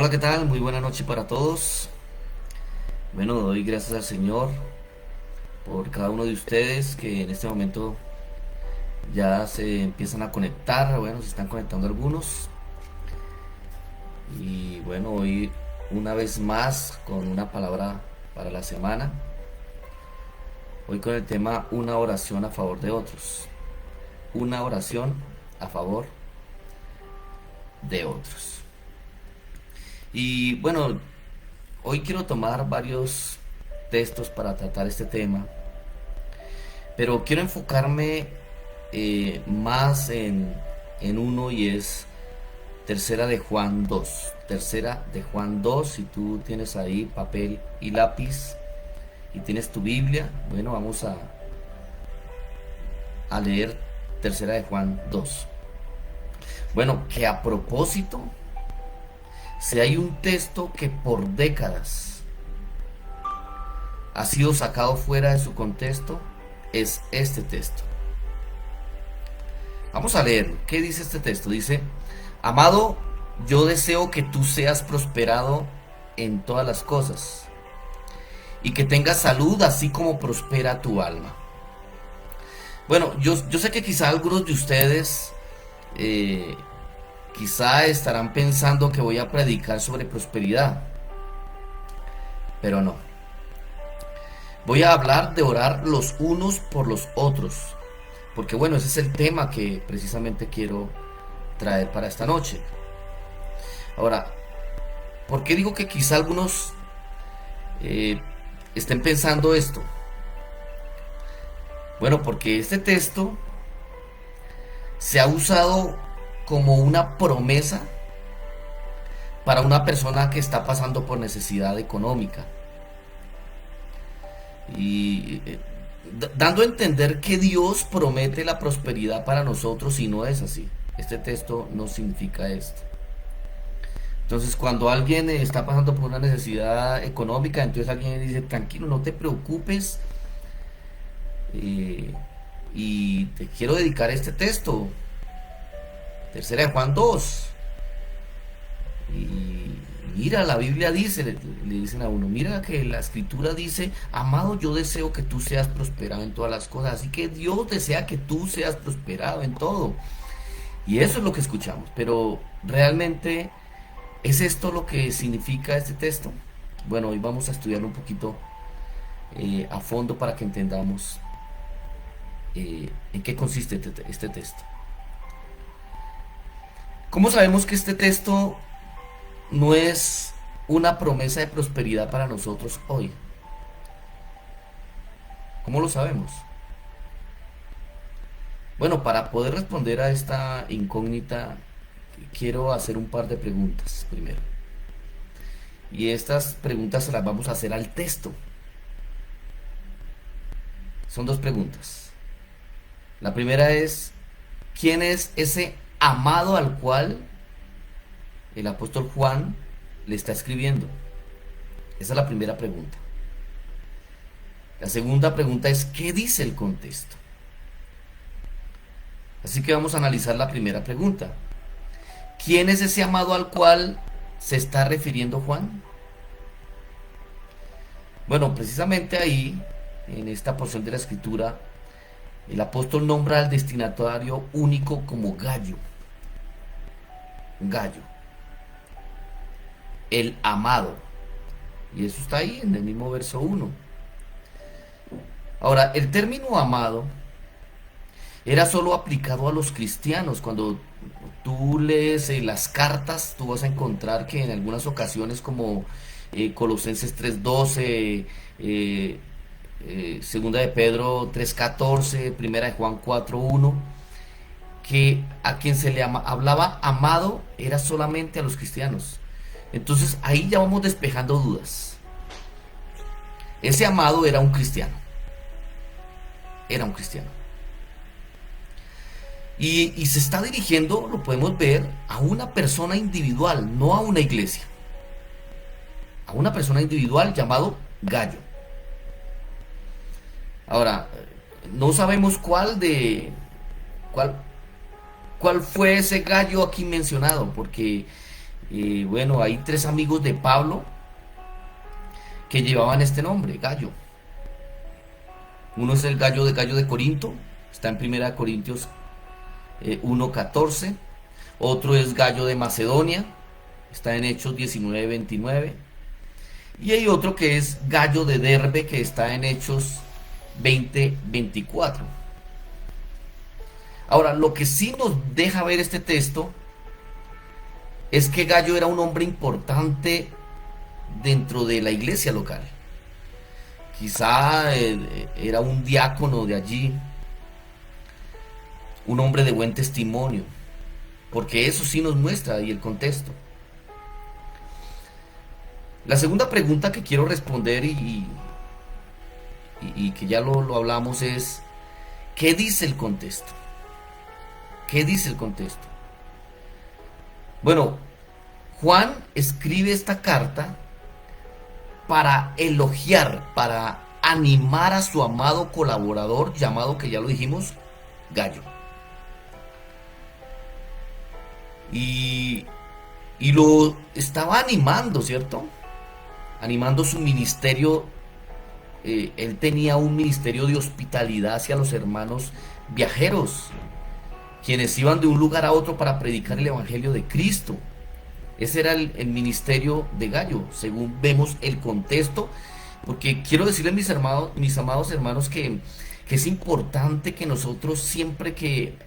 Hola, ¿qué tal? Muy buena noche para todos. Bueno, doy gracias al Señor por cada uno de ustedes que en este momento ya se empiezan a conectar. Bueno, se están conectando algunos. Y bueno, hoy una vez más con una palabra para la semana. Hoy con el tema una oración a favor de otros. Una oración a favor de otros. Y bueno, hoy quiero tomar varios textos para tratar este tema. Pero quiero enfocarme más en uno y es Tercera de Juan 2. Tercera de Juan 2, si tú tienes ahí papel y lápiz y tienes tu Biblia, bueno, vamos a leer Tercera de Juan 2. Bueno, que a propósito, si hay un texto que por décadas ha sido sacado fuera de su contexto, es este texto. Vamos a leerlo. ¿Qué dice este texto? Dice: Amado, yo deseo que tú seas prosperado en todas las cosas y que tengas salud así como prospera tu alma. Bueno, yo sé que quizá algunos de ustedes eh, quizá estarán pensando que voy a predicar sobre prosperidad, pero no. Voy a hablar de orar los unos por los otros, porque bueno, ese es el tema que precisamente quiero traer para esta noche. Ahora, ¿por qué digo que quizá algunos eh, estén pensando esto? Bueno, porque este texto se ha usado como una promesa para una persona que está pasando por necesidad económica. Y dando a entender que Dios promete la prosperidad para nosotros y no es así. Este texto no significa esto. Entonces, cuando alguien está pasando por una necesidad económica, entonces alguien dice, tranquilo, no te preocupes, eh, y te quiero dedicar este texto, Tercera de Juan 2. Y mira, la Biblia dice, le dicen a uno, mira que la escritura dice, amado, yo deseo que tú seas prosperado en todas las cosas, así que Dios desea que tú seas prosperado en todo. Y eso es lo que escuchamos, pero realmente, ¿es esto lo que significa este texto? Bueno, hoy vamos a estudiar un poquito a fondo para que entendamos en qué consiste este texto. ¿Cómo sabemos que este texto no es una promesa de prosperidad para nosotros hoy? ¿Cómo lo sabemos? Bueno, para poder responder a esta incógnita, quiero hacer un par de preguntas primero. Y estas preguntas se las vamos a hacer al texto. Son dos preguntas. La primera es, ¿quién es ese amado al cual el apóstol Juan le está escribiendo? Esa es la primera pregunta. La segunda pregunta es, ¿qué dice el contexto? Así que vamos a analizar la primera pregunta. ¿Quién es ese amado al cual se está refiriendo Juan? Bueno, precisamente ahí, en esta porción de la escritura, el apóstol nombra al destinatario único como Gallo. Gallo. El amado. Y eso está ahí en el mismo verso 1. Ahora, el término amado era solo aplicado a los cristianos. Cuando tú lees las cartas, tú vas a encontrar que en algunas ocasiones, como Colosenses 3:12, segunda de Pedro 3:14, primera de Juan 4:1, que a quien se le hablaba amado era solamente a los cristianos. Entonces ahí ya vamos despejando dudas. Ese amado era un cristiano. Era un cristiano. Y se está dirigiendo, lo podemos ver, a una persona individual, no a una iglesia. A una persona individual llamado Gallo. Ahora, no sabemos cuál fue ese Gallo aquí mencionado, porque Bueno, hay tres amigos de Pablo que llevaban este nombre, Gallo. Uno es el Gallo de Corinto, está en Primera Corintios 1:14. Otro es Gallo de Macedonia, está en Hechos 19:29. Y hay otro que es Gallo de Derbe, que está en Hechos 20:24. Ahora, lo que sí nos deja ver este texto es que Gallo era un hombre importante dentro de la iglesia local. Quizá era un diácono de allí, un hombre de buen testimonio, porque eso sí nos muestra ahí el contexto. La segunda pregunta que quiero responder y que ya lo hablamos es, ¿qué dice el contexto? ¿Qué dice el contexto? Bueno, Juan escribe esta carta para elogiar, para animar a su amado colaborador llamado, que ya lo dijimos, Gallo. Y, y lo estaba animando, ¿cierto? Animando su ministerio. Él tenía un ministerio de hospitalidad hacia los hermanos viajeros, quienes iban de un lugar a otro para predicar el evangelio de Cristo. Ese era el ministerio de Gallo, según vemos el contexto, porque quiero decirles, mis amados hermanos, que es importante que nosotros siempre que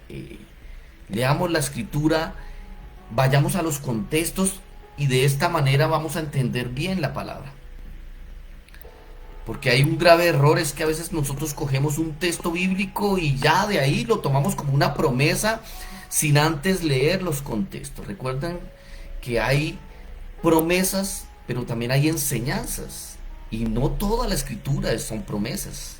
leamos la escritura vayamos a los contextos, y de esta manera vamos a entender bien la palabra. Porque hay un grave error, es que a veces nosotros cogemos un texto bíblico y ya de ahí lo tomamos como una promesa sin antes leer los contextos. Recuerden que hay promesas, pero también hay enseñanzas. Y no toda la escritura son promesas.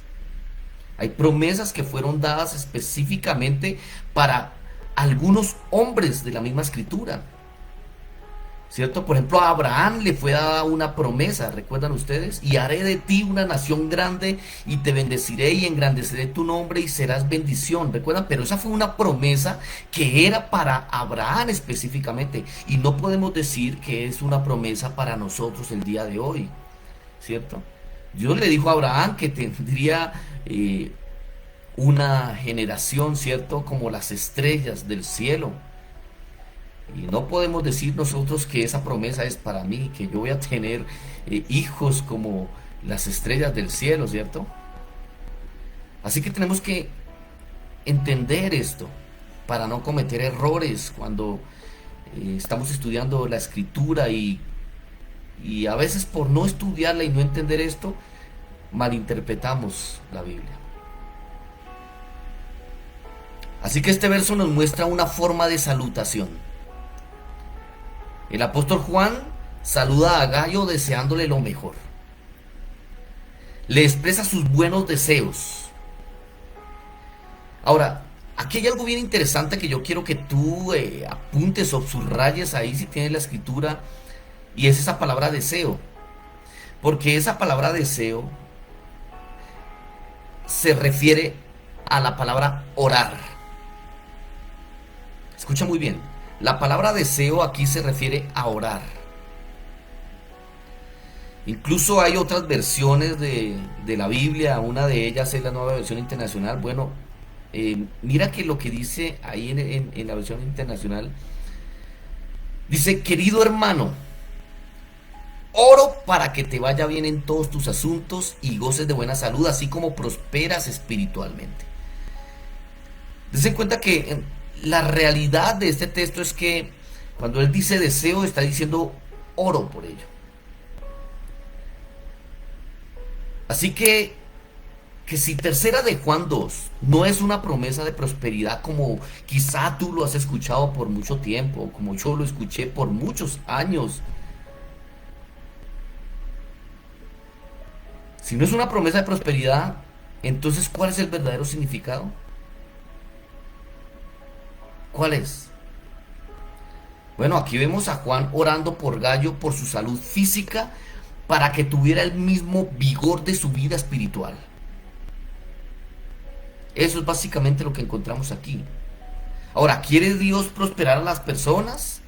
Hay promesas que fueron dadas específicamente para algunos hombres de la misma escritura, ¿cierto? Por ejemplo, a Abraham le fue dada una promesa, ¿recuerdan ustedes? Y haré de ti una nación grande, y te bendeciré y engrandeceré tu nombre y serás bendición, ¿recuerdan? Pero esa fue una promesa que era para Abraham específicamente, y no podemos decir que es una promesa para nosotros el día de hoy, ¿cierto? Dios le dijo a Abraham que tendría una generación, ¿cierto? Como las estrellas del cielo. Y no podemos decir nosotros que esa promesa es para mí, que yo voy a tener hijos como las estrellas del cielo, ¿cierto? Así que tenemos que entender esto para no cometer errores cuando estamos estudiando la escritura, y a veces por no estudiarla y no entender esto, malinterpretamos la Biblia. Así que este verso nos muestra una forma de salutación. El apóstol Juan saluda a Gallo deseándole lo mejor. Le expresa sus buenos deseos. Ahora, aquí hay algo bien interesante que yo quiero que tú apuntes o subrayes ahí si tienes la escritura, y es esa palabra deseo. Porque esa palabra deseo se refiere a la palabra orar. Escucha muy bien. La palabra deseo aquí se refiere a orar. Incluso hay otras versiones de la Biblia, una de ellas es la Nueva Versión Internacional. Bueno, mira que lo que dice ahí en la versión internacional, dice: querido hermano, oro para que te vaya bien en todos tus asuntos y goces de buena salud, así como prosperas espiritualmente. Dense cuenta que la realidad de este texto es que cuando él dice deseo, está diciendo oro por ello. Así que si tercera de Juan 2 no es una promesa de prosperidad como quizá tú lo has escuchado por mucho tiempo, como yo lo escuché por muchos años, si no es una promesa de prosperidad, entonces ¿cuál es el verdadero significado? ¿Cuál es? Bueno, aquí vemos a Juan orando por Gallo por su salud física, para que tuviera el mismo vigor de su vida espiritual. Eso es básicamente lo que encontramos aquí. Ahora, ¿quiere Dios prosperar a las personas?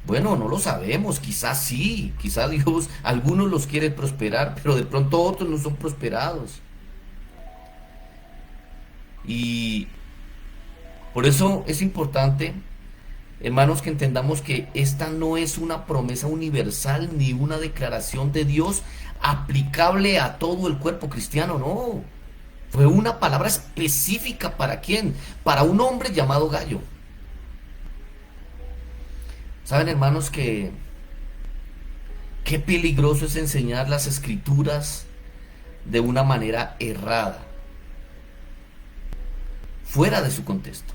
Bueno, no lo sabemos, quizás sí, quizás Dios, algunos los quiere prosperar, pero de pronto otros no son prosperados. Y por eso es importante, hermanos, que entendamos que esta no es una promesa universal ni una declaración de Dios aplicable a todo el cuerpo cristiano, no. Fue una palabra específica para quién, para un hombre llamado Gallo. Saben, hermanos, que qué peligroso es enseñar las escrituras de una manera errada, fuera de su contexto.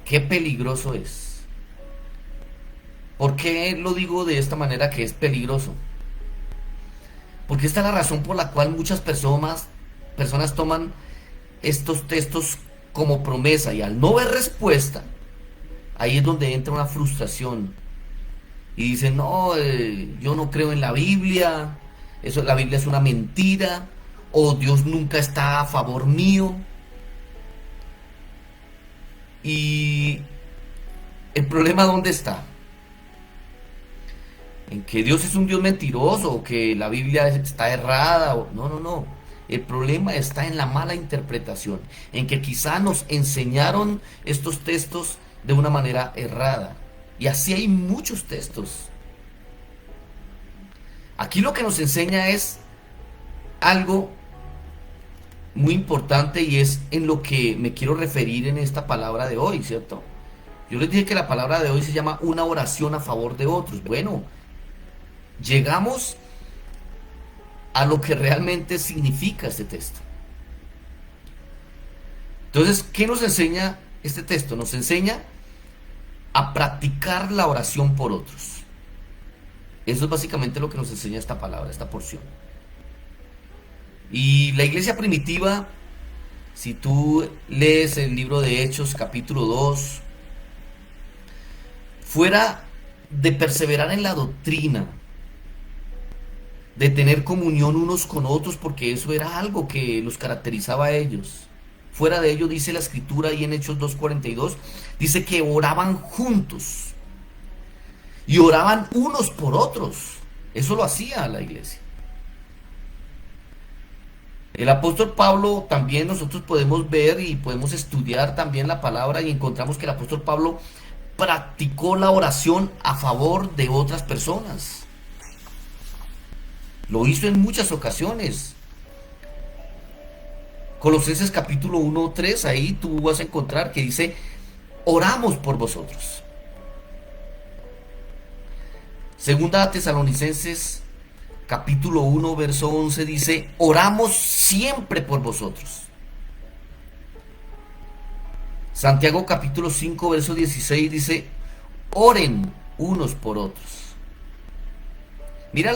Qué peligroso es. ¿Por qué lo digo de esta manera que es peligroso? Porque esta es la razón por la cual muchas personas toman estos textos como promesa y al no ver respuesta, ahí es donde entra una frustración y dicen, no, yo no creo en la Biblia, eso, la Biblia es una mentira, o Dios nunca está a favor mío. Y el problema, ¿dónde está? En que Dios es un Dios mentiroso, o que la Biblia está errada, no, no, no. El problema está en la mala interpretación, en que quizá nos enseñaron estos textos de una manera errada. Y así hay muchos textos. Aquí lo que nos enseña es algo muy importante y es en lo que me quiero referir en esta palabra de hoy, ¿cierto? Yo les dije que la palabra de hoy se llama una oración a favor de otros. Bueno, llegamos a lo que realmente significa este texto. Entonces, ¿qué nos enseña este texto? Nos enseña a practicar la oración por otros. Eso es básicamente lo que nos enseña esta palabra, esta porción. Y la iglesia primitiva, si tú lees el libro de Hechos capítulo 2, fuera de perseverar en la doctrina, de tener comunión unos con otros, porque eso era algo que los caracterizaba a ellos. Fuera de ello, dice la escritura ahí en Hechos 2:42, dice que oraban juntos y oraban unos por otros. Eso lo hacía la iglesia. El apóstol Pablo también nosotros podemos ver y podemos estudiar también la palabra y encontramos que el apóstol Pablo practicó la oración a favor de otras personas. Lo hizo en muchas ocasiones. Colosenses capítulo 1:3, ahí tú vas a encontrar que dice, oramos por vosotros. Segunda a Tesalonicenses capítulo 1, verso 11 dice, oramos siempre por vosotros. Santiago capítulo 5, verso 16 dice, oren unos por otros. Mira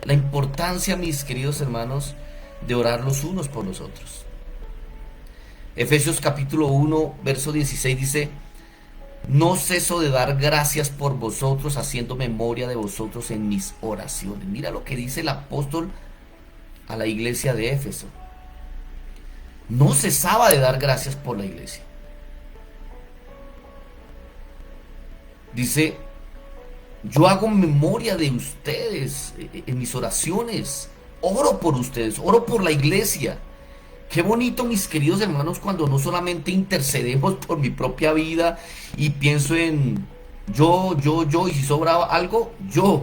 la importancia, mis queridos hermanos, de orar los unos por los otros. Efesios capítulo 1, verso 16 dice, no ceso de dar gracias por vosotros, haciendo memoria de vosotros en mis oraciones. Mira lo que dice el apóstol a la iglesia de Éfeso. No cesaba de dar gracias por la iglesia. Dice, yo hago memoria de ustedes en mis oraciones. Oro por ustedes, oro por la iglesia. Qué bonito, mis queridos hermanos, cuando no solamente intercedemos por mi propia vida y pienso en yo, y si sobra algo, yo.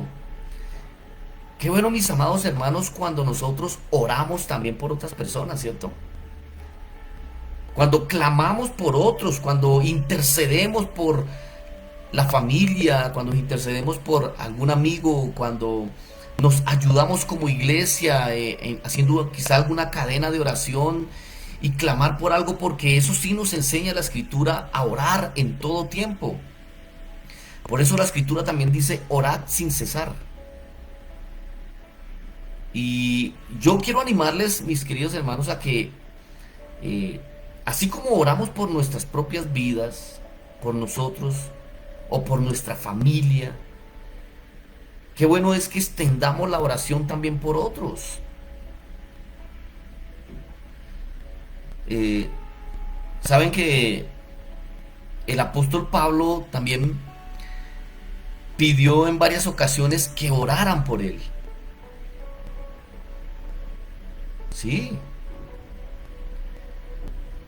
Qué bueno, mis amados hermanos, cuando nosotros oramos también por otras personas, ¿cierto? Cuando clamamos por otros, cuando intercedemos por la familia, cuando intercedemos por algún amigo, cuando nos ayudamos como iglesia, haciendo quizá alguna cadena de oración y clamar por algo, porque eso sí nos enseña la escritura a orar en todo tiempo. Por eso la escritura también dice, orad sin cesar. Y yo quiero animarles, mis queridos hermanos, a que así como oramos por nuestras propias vidas, por nosotros o por nuestra familia, qué bueno es que extendamos la oración también por otros. Saben que el apóstol Pablo también pidió en varias ocasiones que oraran por él. Sí,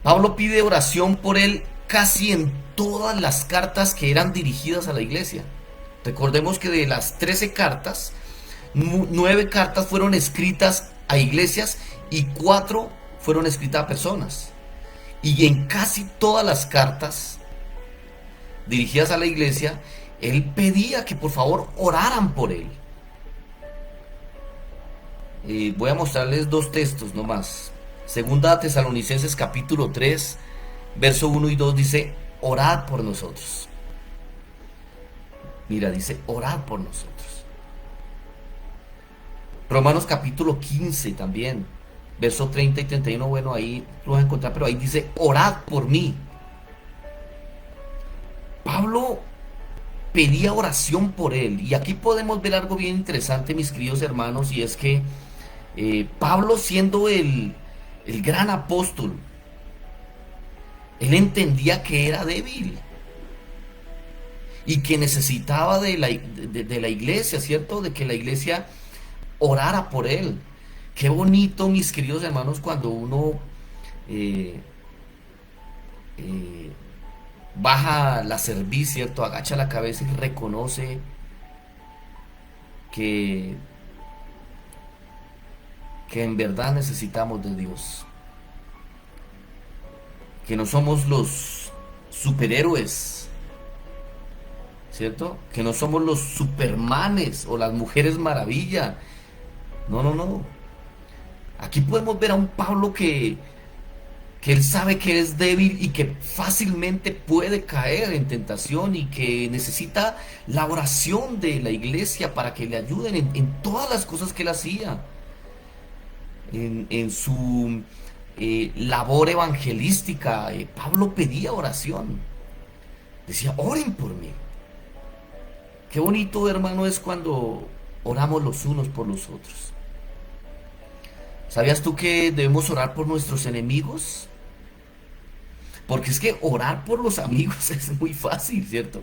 Pablo pide oración por él casi en todas las cartas que eran dirigidas a la iglesia. Recordemos que de las 13 cartas, 9 cartas fueron escritas a iglesias y 4 fueron escritas a personas. Y en casi todas las cartas dirigidas a la iglesia, él pedía que por favor oraran por él. Voy a mostrarles dos textos nomás. Segunda a Tesalonicenses capítulo 3, verso 1 y 2 dice, orad por nosotros. Mira, dice, orad por nosotros. Romanos capítulo 15 también, verso 30 y 31, bueno, ahí lo vas a encontrar, pero ahí dice, orad por mí. Pablo pedía oración por él. Y aquí podemos ver algo bien interesante, mis queridos hermanos, y es que Pablo, siendo el gran apóstol, él entendía que era débil y que necesitaba de la iglesia, ¿cierto? De que la iglesia orara por él. Qué bonito, mis queridos hermanos, cuando uno eh, eh, baja la cerviz, ¿cierto? Agacha la cabeza y reconoce que, que en verdad necesitamos de Dios. Que no somos los superhéroes, ¿cierto? Que no somos los supermanes o las mujeres maravilla. No, no, no. Aquí podemos ver a un Pablo que él sabe que es débil y que fácilmente puede caer en tentación y que necesita la oración de la iglesia para que le ayuden en todas las cosas que él hacía, en su labor evangelística. Pablo pedía oración, decía, oren por mí. Qué bonito, hermano, es cuando oramos los unos por los otros. ¿Sabías tú que debemos orar por nuestros enemigos? Porque es que orar por los amigos es muy fácil, ¿cierto?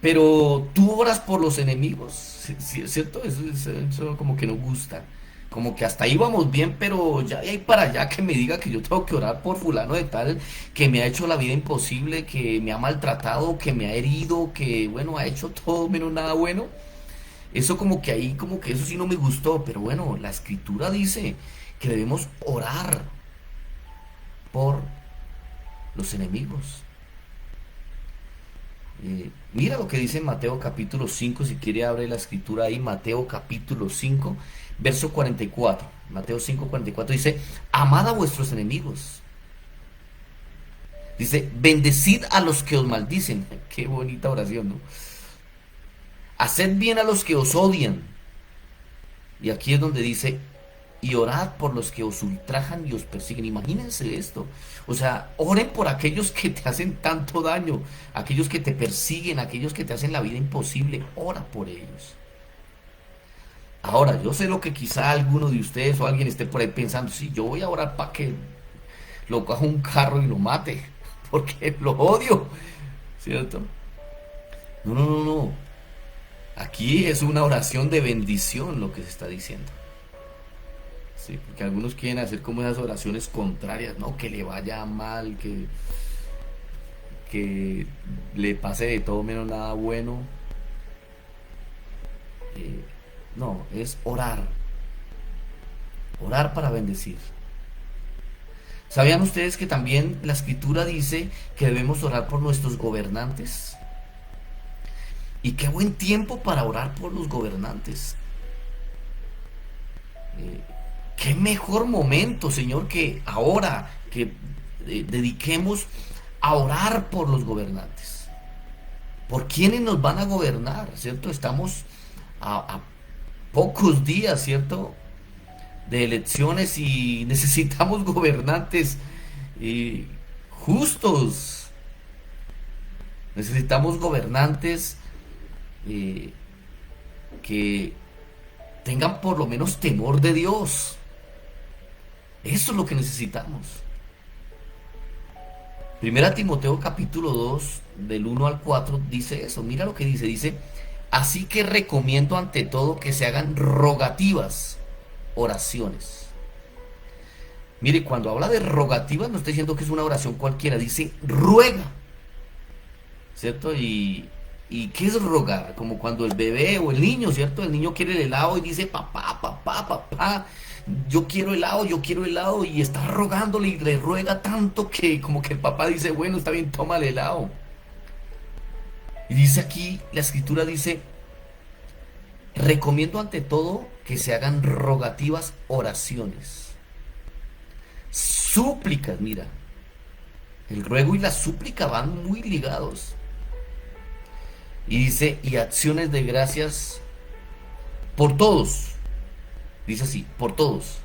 Pero tú oras por los enemigos, ¿cierto? Eso como que nos gusta. Como que hasta ahí vamos bien, pero ya de ahí para allá que me diga que yo tengo que orar por fulano de tal, que me ha hecho la vida imposible, que me ha maltratado, que me ha herido, que bueno, ha hecho todo menos nada bueno. Eso como que ahí, como que eso sí no me gustó, pero bueno, la escritura dice que debemos orar por los enemigos. Mira lo que dice Mateo capítulo 5, si quiere abre la escritura ahí, Mateo capítulo 5, verso 44. Mateo 5, 44 dice, amad a vuestros enemigos. Dice, bendecid a los que os maldicen. Qué bonita oración, ¿no? Haced bien a los que os odian. Y aquí es donde dice, y orad por los que os ultrajan y os persiguen. Imagínense esto. O sea, oren por aquellos que te hacen tanto daño, aquellos que te persiguen, aquellos que te hacen la vida imposible. Ora por ellos. Ahora, yo sé lo que quizá alguno de ustedes o alguien esté por ahí pensando, si yo voy a orar para que lo coja un carro y lo mate, porque lo odio, ¿cierto? No, no, no, no. Aquí es una oración de bendición lo que se está diciendo. Sí, porque algunos quieren hacer como esas oraciones contrarias, ¿no? Que le vaya mal, que le pase de todo menos nada bueno. Eh, no, es orar. Orar para bendecir. ¿Sabían ustedes que también la escritura dice que debemos orar por nuestros gobernantes? Y qué buen tiempo para orar por los gobernantes. Qué mejor momento, Señor, que ahora que dediquemos a orar por los gobernantes. ¿Por quiénes nos van a gobernar? ¿Cierto? Estamos a pocos días, ¿cierto? De elecciones y necesitamos gobernantes justos. Necesitamos gobernantes que tengan por lo menos temor de Dios. Eso es lo que necesitamos. Primera Timoteo capítulo 2 del 1 al 4 dice eso. Mira lo que dice. Dice, así que recomiendo ante todo que se hagan rogativas, oraciones. Mire, cuando habla de rogativas no está diciendo que es una oración cualquiera, dice ruega, ¿cierto? ¿Y qué es rogar? Como cuando el bebé o el niño, ¿cierto? El niño quiere el helado y dice, papá, papá, papá, yo quiero helado, y está rogándole y le ruega tanto que como que el papá dice, bueno, está bien, toma el helado. Y dice aquí, la escritura dice, recomiendo ante todo que se hagan rogativas, oraciones, súplicas, mira, el ruego y la súplica van muy ligados. Y dice, y acciones de gracias por todos. Dice así, por todos.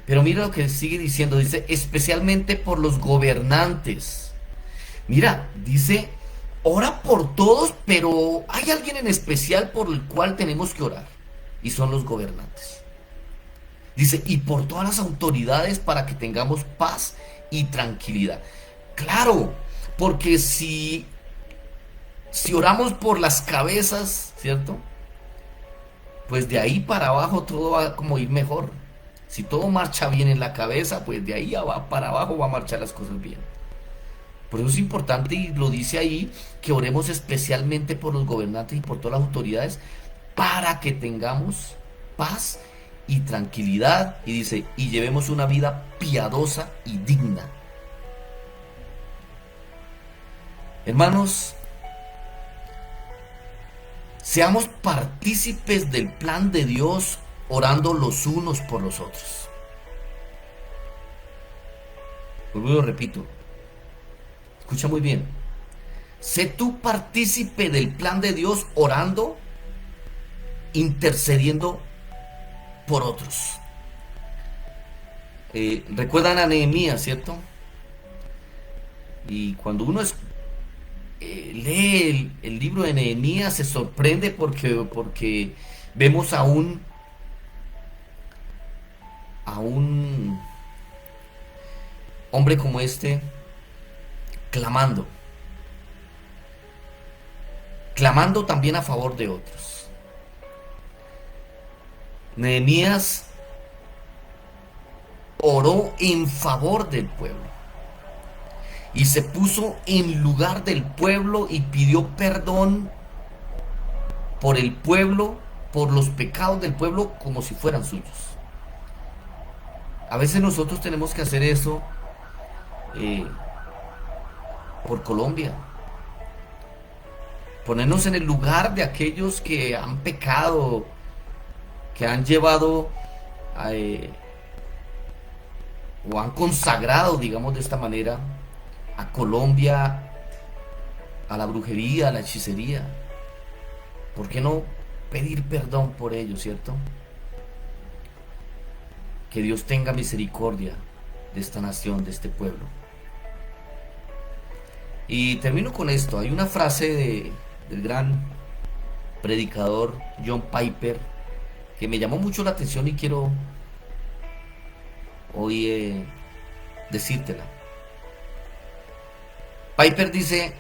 Pero mira lo que sigue diciendo, dice, especialmente por los gobernantes. Mira, dice, ora por todos, pero hay alguien en especial por el cual tenemos que orar. Y son los gobernantes. Dice, y por todas las autoridades para que tengamos paz y tranquilidad. Claro, porque si oramos por las cabezas, ¿cierto? Pues de ahí para abajo todo va como ir mejor. Si todo marcha bien en la cabeza, pues de ahí para abajo va a marchar las cosas bien. Por eso es importante, y lo dice ahí, que oremos especialmente por los gobernantes y por todas las autoridades para que tengamos paz y tranquilidad. Y dice, y llevemos una vida piadosa y digna. Hermanos, seamos partícipes del plan de Dios orando los unos por los otros. Lo repito, escucha muy bien. Sé tú partícipe del plan de Dios orando, intercediendo por otros. Recuerdan a Nehemías, ¿cierto? Y cuando uno lee el libro de Nehemías se sorprende porque vemos a un hombre como este clamando, clamando también a favor de otros. Nehemías oró en favor del pueblo y se puso en lugar del pueblo y pidió perdón por el pueblo, por los pecados del pueblo, como si fueran suyos. A veces nosotros tenemos que hacer eso por Colombia, ponernos en el lugar de aquellos que han pecado, que han llevado o han consagrado, digamos de esta manera, a Colombia, a la brujería, a la hechicería. ¿Por qué no pedir perdón por ello, cierto? Que Dios tenga misericordia de esta nación, de este pueblo. Y termino con esto. Hay una frase del gran predicador John Piper que me llamó mucho la atención y quiero hoy decírtela. Piper dice,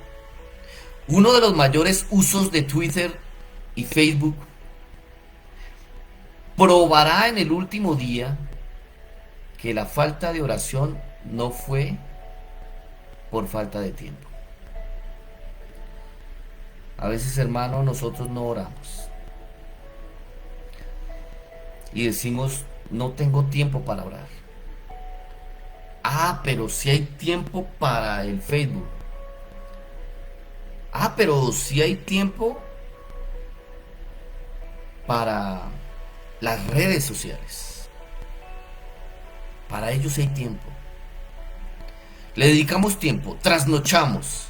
uno de los mayores usos de Twitter y Facebook probará en el último día que la falta de oración no fue por falta de tiempo. A veces, hermano, nosotros no oramos y decimos, no tengo tiempo para orar. Ah, pero si hay tiempo para el Facebook. Ah, pero si hay tiempo para las redes sociales. Para ellos hay tiempo. Le dedicamos tiempo, trasnochamos,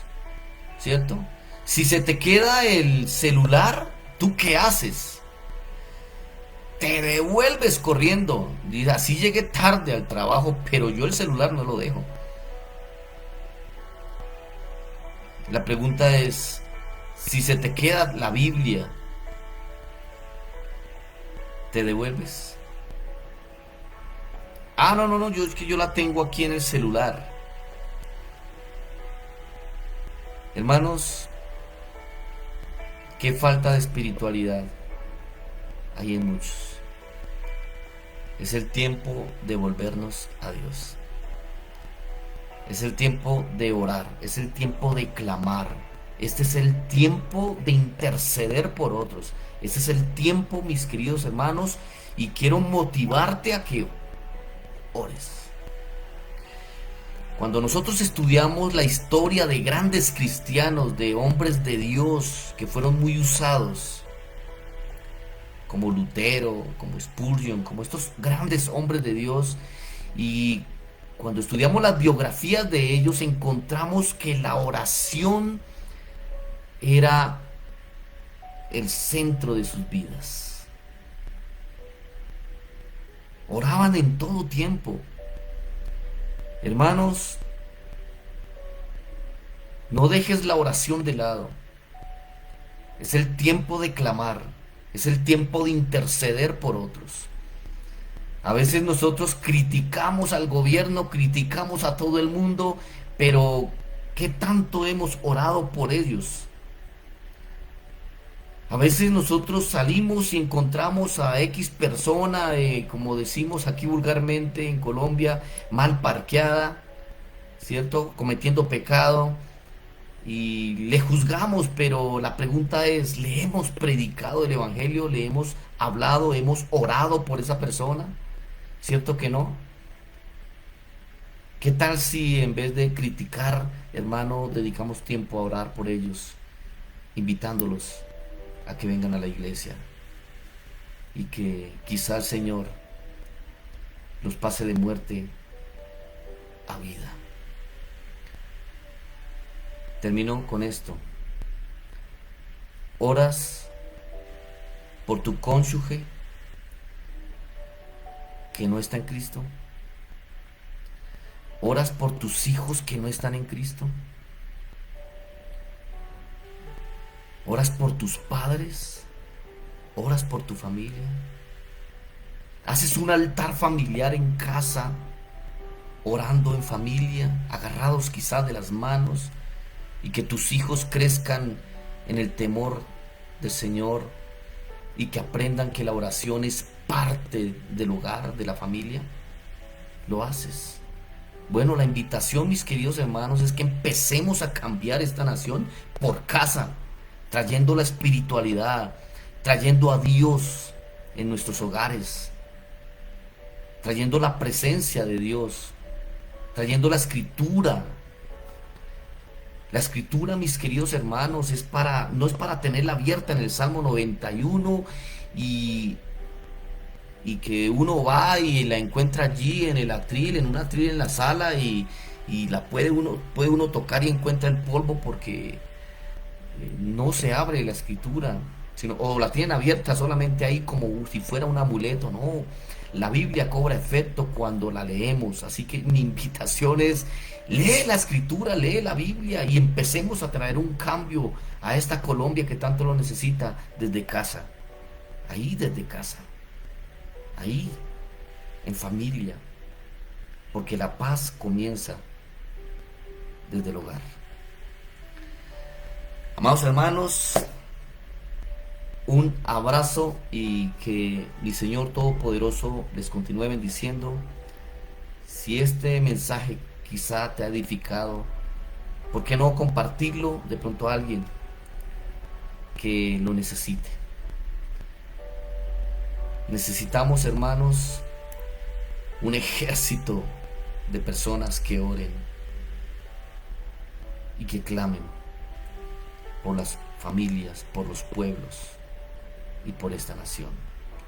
¿cierto? Si se te queda el celular, ¿tú qué haces? Te devuelves corriendo. Dices, así llegué tarde al trabajo, pero yo el celular no lo dejo. La pregunta es, si se te queda la Biblia, ¿te devuelves? Ah, no, yo es que yo la tengo aquí en el celular. Hermanos, qué falta de espiritualidad hay en muchos. Es el tiempo de volvernos a Dios. Es el tiempo de orar, es el tiempo de clamar. Este es el tiempo de interceder por otros. Este es el tiempo, mis queridos hermanos, y quiero motivarte a que ores. Cuando nosotros estudiamos la historia de grandes cristianos, de hombres de Dios que fueron muy usados, como Lutero, como Spurgeon, como estos grandes hombres de Dios, y cuando estudiamos las biografías de ellos encontramos que la oración era el centro de sus vidas. Oraban en todo tiempo. Hermanos, no dejes la oración de lado. Es el tiempo de clamar, es el tiempo de interceder por otros. A veces nosotros criticamos al gobierno, criticamos a todo el mundo, pero ¿qué tanto hemos orado por ellos? A veces nosotros salimos y encontramos a X persona, como decimos aquí vulgarmente en Colombia, mal parqueada, ¿cierto? Cometiendo pecado y le juzgamos, pero la pregunta es, ¿le hemos predicado el evangelio? ¿Le hemos hablado? ¿Hemos orado por esa persona? ¿Cierto que no? ¿Qué tal si en vez de criticar, hermano, dedicamos tiempo a orar por ellos, invitándolos a que vengan a la iglesia y que quizá el Señor los pase de muerte a vida? Termino con esto. ¿Oras por tu cónyuge que no está en Cristo? ¿Oras por tus hijos que no están en Cristo? ¿Oras por tus padres? ¿Oras por tu familia? ¿Haces un altar familiar en casa, orando en familia, agarrados quizás de las manos, y que tus hijos crezcan en el temor del Señor y que aprendan que la oración es parte del hogar, de la familia? ¿Lo haces? Bueno, la invitación, mis queridos hermanos, es que empecemos a cambiar esta nación por casa, trayendo la espiritualidad, trayendo a Dios en nuestros hogares, trayendo la presencia de Dios, trayendo la escritura. La escritura, mis queridos hermanos, no es para tenerla abierta en el Salmo 91 y que uno va y la encuentra allí en el atril, en un atril en la sala y la puede uno tocar y encuentra el polvo porque no se abre la escritura, o la tienen abierta solamente ahí como si fuera un amuleto. No, la Biblia cobra efecto cuando la leemos, así que mi invitación es: lee la escritura, lee la Biblia y empecemos a traer un cambio a esta Colombia que tanto lo necesita desde casa, ahí desde casa, ahí en familia, porque la paz comienza desde el hogar. Amados hermanos, un abrazo y que mi Señor Todopoderoso les continúe bendiciendo. Si este mensaje quizá te ha edificado, ¿por qué no compartirlo de pronto a alguien que lo necesite? Necesitamos, hermanos, un ejército de personas que oren y que clamen por las familias, por los pueblos y por esta nación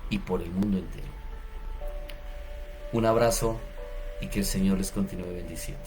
y por el mundo entero. Un abrazo y que el Señor les continúe bendiciendo.